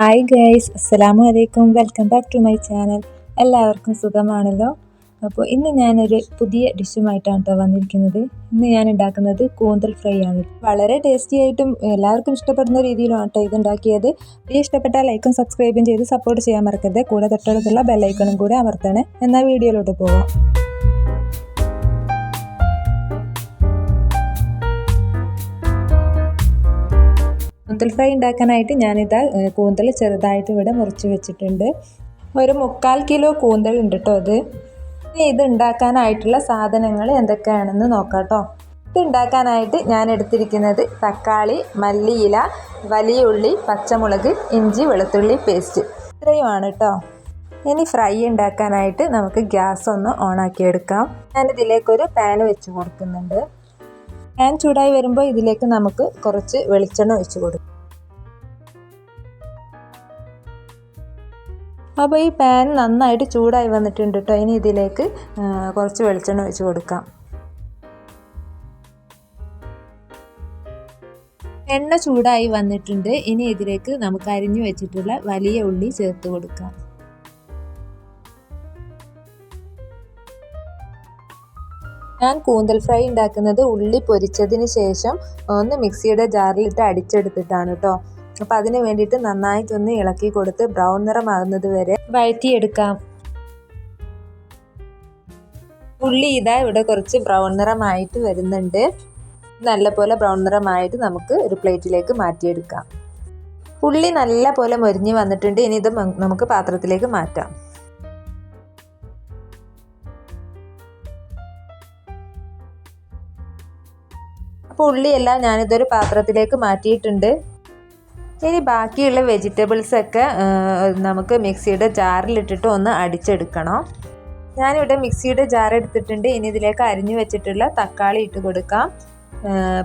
Hi guys, അസ്സലാമു അലൈക്കും. Welcome back to my channel. എല്ലാവർക്കും സുഖമാണല്ലോ. അപ്പോൾ ഇന്ന് ഞാനൊരു പുതിയ ഡിഷുമായിട്ടാണ് കേട്ടോ വന്നിരിക്കുന്നത്. ഇന്ന് ഞാൻ ഉണ്ടാക്കുന്നത് കൂന്തൽ ഫ്രൈ ആണ്. വളരെ ടേസ്റ്റി ആയിട്ടും എല്ലാവർക്കും ഇഷ്ടപ്പെടുന്ന രീതിയിലാണ് കേട്ടോ ഇത് ഉണ്ടാക്കിയത്. വീഡിയോ ഇഷ്ടപ്പെട്ടാൽ ലൈക്കും സബ്സ്ക്രൈബും ചെയ്ത് സപ്പോർട്ട് ചെയ്യാൻ മറക്കരുത്. കൂടെ തൊട്ടടുത്തുള്ള ബെല്ലൈക്കണും കൂടെ അമർത്തണേ. എന്നാൽ വീഡിയോയിലോട്ട് പോവാം. കൂന്തൽ ഫ്രൈ ഉണ്ടാക്കാനായിട്ട് ഞാനിതാ കൂന്തൽ ചെറുതായിട്ട് ഇവിടെ മുറിച്ച് വെച്ചിട്ടുണ്ട്. ഒരു 3/4 കിലോ കൂന്തൽ ഉണ്ട് കേട്ടോ ഇത്. ഇത് ഉണ്ടാക്കാനായിട്ടുള്ള സാധനങ്ങൾ എന്തൊക്കെയാണെന്ന് നോക്കാം കേട്ടോ. ഇത് ഉണ്ടാക്കാനായിട്ട് ഞാൻ എടുത്തിരിക്കുന്നത് തക്കാളി, മല്ലിയില, വലിയ ഉള്ളി, പച്ചമുളക്, ഇഞ്ചി, വെളുത്തുള്ളി പേസ്റ്റ് ഇത്രയുമാണ് കേട്ടോ. ഇനി ഫ്രൈ ഉണ്ടാക്കാനായിട്ട് നമുക്ക് ഗ്യാസ് ഒന്ന് ഓണാക്കി എടുക്കാം. ഞാനിതിലേക്കൊരു പാൻ വെച്ച് കൊടുക്കുന്നുണ്ട്. പാൻ ചൂടായി വരുമ്പോൾ ഇതിലേക്ക് നമുക്ക് കുറച്ച് വെളിച്ചെണ്ണ ഒഴിച്ച് കൊടുക്കാം. അപ്പോൾ ഈ പാൻ നന്നായിട്ട് ചൂടായി വന്നിട്ടുണ്ട് കേട്ടോ. ഇനി ഇതിലേക്ക് കുറച്ച് വെളിച്ചെണ്ണ ഒഴിച്ച് കൊടുക്കാം. എണ്ണ ചൂടായി വന്നിട്ടുണ്ട്. ഇനി ഇതിലേക്ക് നമുക്ക് അരിഞ്ഞു വെച്ചിട്ടുള്ള വലിയ ഉള്ളി ചേർത്ത് കൊടുക്കാം. ഞാൻ കൂന്തൽ ഫ്രൈ ഉണ്ടാക്കുന്നത് ഉള്ളി പൊരിച്ചതിന് ശേഷം ഒന്ന് മിക്സിയുടെ ജാറിലിട്ട് അടിച്ചെടുത്തിട്ടാണ് കേട്ടോ. അപ്പോൾ അതിന് വേണ്ടിയിട്ട് നന്നായിട്ടൊന്ന് ഇളക്കി കൊടുത്ത് ബ്രൗൺ നിറമാകുന്നത് വരെ വഴറ്റിയെടുക്കാം. ഉള്ളി ഇതാ ഇവിടെ കുറച്ച് ബ്രൗൺ നിറമായിട്ട് വരുന്നുണ്ട്. നല്ലപോലെ ബ്രൗൺ നിറമായിട്ട് നമുക്ക് ഒരു പ്ലേറ്റിലേക്ക് മാറ്റിയെടുക്കാം. ഉള്ളി നല്ല പോലെ മൊരിഞ്ഞ് വന്നിട്ടുണ്ട്. ഇനി ഇത് നമുക്ക് പാത്രത്തിലേക്ക് മാറ്റാം. അപ്പോൾ ഉള്ളിയെല്ലാം ഞാനിതൊരു പാത്രത്തിലേക്ക് മാറ്റിയിട്ടുണ്ട്. ഇനി ബാക്കിയുള്ള വെജിറ്റബിൾസൊക്കെ നമുക്ക് മിക്സിയുടെ ജാറിലിട്ടിട്ട് ഒന്ന് അടിച്ചെടുക്കണം. ഞാനിവിടെ മിക്സിയുടെ ജാർ എടുത്തിട്ടുണ്ട്. ഇനി ഇതിലേക്ക് അരിഞ്ഞു വെച്ചിട്ടുള്ള തക്കാളി ഇട്ട് കൊടുക്കാം.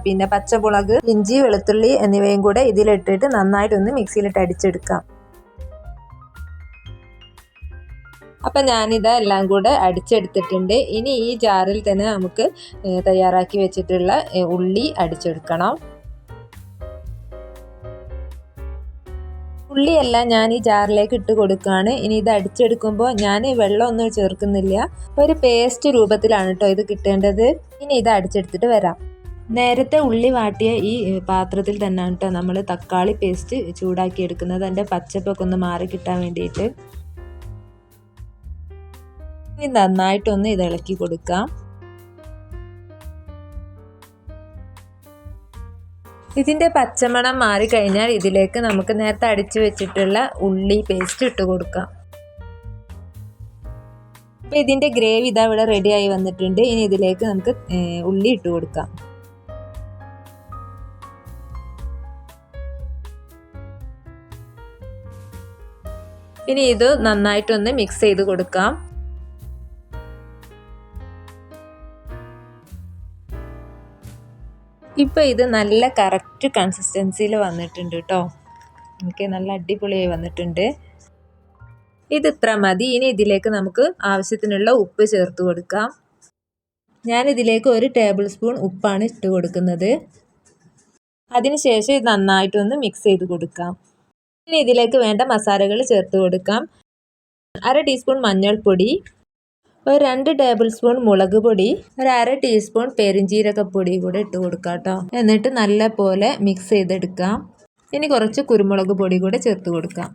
പിന്നെ പച്ചമുളക്, ഇഞ്ചി, വെളുത്തുള്ളി എന്നിവയും കൂടെ ഇതിലിട്ടിട്ട് നന്നായിട്ടൊന്ന് മിക്സിയിലിട്ട് അടിച്ചെടുക്കാം. അപ്പം ഞാനിത് എല്ലാം കൂടെ അടിച്ചെടുത്തിട്ടുണ്ട്. ഇനി ഈ ജാറിൽ തന്നെ നമുക്ക് തയ്യാറാക്കി വെച്ചിട്ടുള്ള ഉള്ളി അടിച്ചെടുക്കണം. ഉള്ളിയെല്ലാം ഞാൻ ഈ ജാറിലേക്ക് ഇട്ട് കൊടുക്കുകയാണ്. ഇനി ഇത് അടിച്ചെടുക്കുമ്പോൾ ഞാൻ വെള്ളമൊന്നും ചേർക്കുന്നില്ല. ഒരു പേസ്റ്റ് രൂപത്തിലാണ് കേട്ടോ ഇത് കിട്ടേണ്ടത്. ഇനി ഇത് അടിച്ചെടുത്തിട്ട് വരാം. നേരത്തെ ഉള്ളി വാട്ടിയ ഈ പാത്രത്തിൽ തന്നെയാണ് കേട്ടോ നമ്മൾ തക്കാളി പേസ്റ്റ് ചൂടാക്കി എടുക്കുന്നത്. അതിൻ്റെ പച്ചപ്പൊക്കെ ഒന്ന് മാറി കിട്ടാൻ വേണ്ടിയിട്ട്. ഇനി നന്നായിട്ടൊന്ന് ഇത് ഇളക്കി കൊടുക്കാം. ഇതിൻ്റെ പച്ചമണം മാറിക്കഴിഞ്ഞാൽ ഇതിലേക്ക് നമുക്ക് നേരത്തെ അടിച്ചു വെച്ചിട്ടുള്ള ഉള്ളി പേസ്റ്റ് ഇട്ട് കൊടുക്കാം. അപ്പോൾ ഇതിൻ്റെ ഗ്രേവി ഇതാ ഇവിടെ റെഡിയായി വന്നിട്ടുണ്ട്. ഇനി ഇതിലേക്ക് നമുക്ക് ഉള്ളി ഇട്ട് കൊടുക്കാം. ഇനി ഇത് നന്നായിട്ടൊന്ന് മിക്സ് ചെയ്ത് കൊടുക്കാം. ഇപ്പോൾ ഇത് നല്ല കറക്റ്റ് കൺസിസ്റ്റൻസിയിൽ വന്നിട്ടുണ്ട് കേട്ടോ. എനിക്ക് നല്ല അടിപൊളിയായി വന്നിട്ടുണ്ട്. ഇത് ഇത്ര മതി. ഇനി ഇതിലേക്ക് നമുക്ക് ആവശ്യത്തിനുള്ള ഉപ്പ് ചേർത്ത് കൊടുക്കാം. ഞാനിതിലേക്ക് 1 ടേബിൾ സ്പൂൺ ഉപ്പാണ് ഇട്ട് കൊടുക്കുന്നത്. അതിനുശേഷം ഇത് നന്നായിട്ടൊന്ന് മിക്സ് ചെയ്ത് കൊടുക്കാം. ഇനി ഇതിലേക്ക് വേണ്ട മസാലകൾ ചേർത്ത് കൊടുക്കാം. 1/2 ടീസ്പൂൺ മഞ്ഞൾപ്പൊടി, ഒരു 2 ടേബിൾ സ്പൂൺ മുളക് പൊടി, ഒരു 1/2 ടീസ്പൂൺ പെരിഞ്ജീരകപ്പൊടി കൂടെ ഇട്ട് കൊടുക്കാം കേട്ടോ. എന്നിട്ട് നല്ല പോലെ മിക്സ് ചെയ്തെടുക്കാം. ഇനി കുറച്ച് കുരുമുളക് പൊടി കൂടെ ചേർത്ത് കൊടുക്കാം.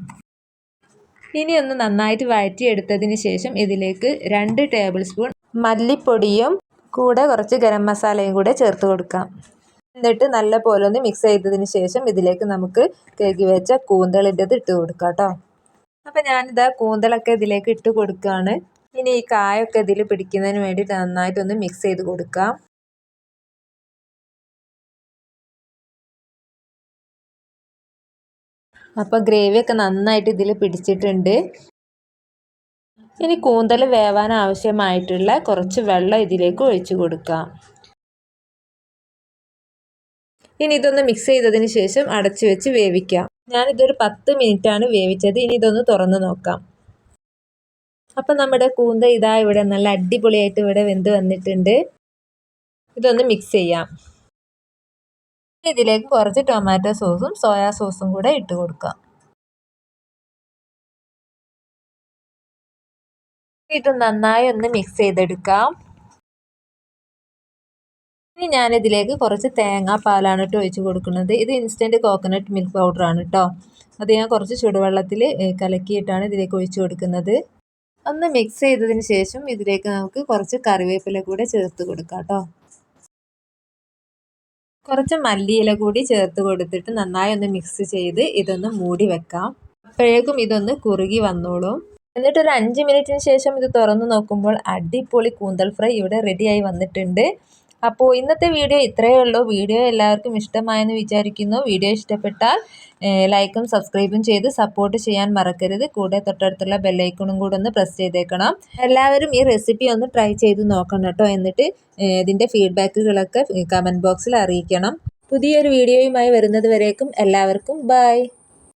ഇനി ഒന്ന് നന്നായിട്ട് വഴറ്റിയെടുത്തതിന് ശേഷം ഇതിലേക്ക് 2 ടേബിൾ സ്പൂൺ മല്ലിപ്പൊടിയും കൂടെ കുറച്ച് ഗരം മസാലയും കൂടെ ചേർത്ത് കൊടുക്കാം. എന്നിട്ട് നല്ല പോലെ ഒന്ന് മിക്സ് ചെയ്തതിന് ശേഷം ഇതിലേക്ക് നമുക്ക് കഴുകി വെച്ച കൂന്തളിൻ്റെത് ഇട്ട് കൊടുക്കാം കേട്ടോ. അപ്പം ഞാനിതാ കൂന്തളൊക്കെ ഇതിലേക്ക് ഇട്ട് കൊടുക്കുകയാണ്. ഇനി ഈ കായൊക്കെ ഇതിൽ പിടിക്കുന്നതിന് വേണ്ടി നന്നായിട്ടൊന്ന് മിക്സ് ചെയ്ത് കൊടുക്കാം. അപ്പോൾ ഗ്രേവിയൊക്കെ നന്നായിട്ട് ഇതിൽ പിടിച്ചിട്ടുണ്ട്. ഇനി കൂന്തൽ വേവാൻ ആവശ്യമായിട്ടുള്ള കുറച്ച് വെള്ളം ഇതിലേക്ക് ഒഴിച്ചു കൊടുക്കാം. ഇനി ഇതൊന്ന് മിക്സ് ചെയ്തതിന് ശേഷം അടച്ചു വെച്ച് വേവിക്കാം. ഞാനിതൊരു 10 മിനിറ്റാണ് വേവിച്ചത്. ഇനി ഇതൊന്ന് തുറന്ന് നോക്കാം. അപ്പം നമ്മുടെ കൂന്തൽ ഇതാ ഇവിടെ നല്ല അടിപൊളിയായിട്ട് ഇവിടെ വെന്ത് വന്നിട്ടുണ്ട്. ഇതൊന്ന് മിക്സ് ചെയ്യാം. ഇതിലേക്ക് കുറച്ച് ടൊമാറ്റോ സോസും സോയാ സോസും കൂടെ ഇട്ട് കൊടുക്കാം. ഇത് നന്നായി ഒന്ന് മിക്സ് ചെയ്തെടുക്കാം. ഇനി ഞാനിതിലേക്ക് കുറച്ച് തേങ്ങാപ്പാലാണ് കേട്ടോ ഒഴിച്ച് കൊടുക്കുന്നത്. ഇത് ഇൻസ്റ്റൻറ്റ് കോക്കനട്ട് മിൽക്ക് പൗഡറാണ് കേട്ടോ. അത് ഞാൻ കുറച്ച് ചുടുവെള്ളത്തിൽ കലക്കിയിട്ടാണ് ഇതിലേക്ക് ഒഴിച്ച് കൊടുക്കുന്നത്. ഒന്ന് മിക്സ് ചെയ്തതിന് ശേഷം ഇതിലേക്ക് നമുക്ക് കുറച്ച് കറിവേപ്പില കൂടെ ചേർത്ത് കൊടുക്കാം കേട്ടോ. കുറച്ച് മല്ലിയില കൂടി ചേർത്ത് കൊടുത്തിട്ട് നന്നായി ഒന്ന് മിക്സ് ചെയ്ത് ഇതൊന്ന് മൂടി വെക്കാം. അപ്പോഴേക്കും ഇതൊന്ന് കുറുകി വന്നോളും. എന്നിട്ട് ഒരു 5 മിനിറ്റിന് ശേഷം ഇത് തുറന്ന് നോക്കുമ്പോൾ അടിപൊളി കൂന്തൽ ഫ്രൈ ഇവിടെ റെഡിയായി വന്നിട്ടുണ്ട്. അപ്പോൾ ഇന്നത്തെ വീഡിയോ ഇത്രയേ ഉള്ളൂ. വീഡിയോ എല്ലാവർക്കും ഇഷ്ടമായെന്ന് വിചാരിക്കുന്നു. വീഡിയോ ഇഷ്ടപ്പെട്ടാൽ ലൈക്കും സബ്സ്ക്രൈബും ചെയ്ത് സപ്പോർട്ട് ചെയ്യാൻ മറക്കരുത്. കൂടെ തൊട്ടടുത്തുള്ള ബെല്ലൈക്കണും കൂടെ ഒന്ന് പ്രസ് ചെയ്തേക്കണം. എല്ലാവരും ഈ റെസിപ്പി ഒന്ന് ട്രൈ ചെയ്ത് നോക്കണം കേട്ടോ. എന്നിട്ട് ഇതിൻ്റെ ഫീഡ്ബാക്കുകളൊക്കെ കമൻറ്റ് ബോക്സിൽ അറിയിക്കണം. പുതിയൊരു വീഡിയോയുമായി വരുന്നത് വരേക്കും എല്ലാവർക്കും ബൈ.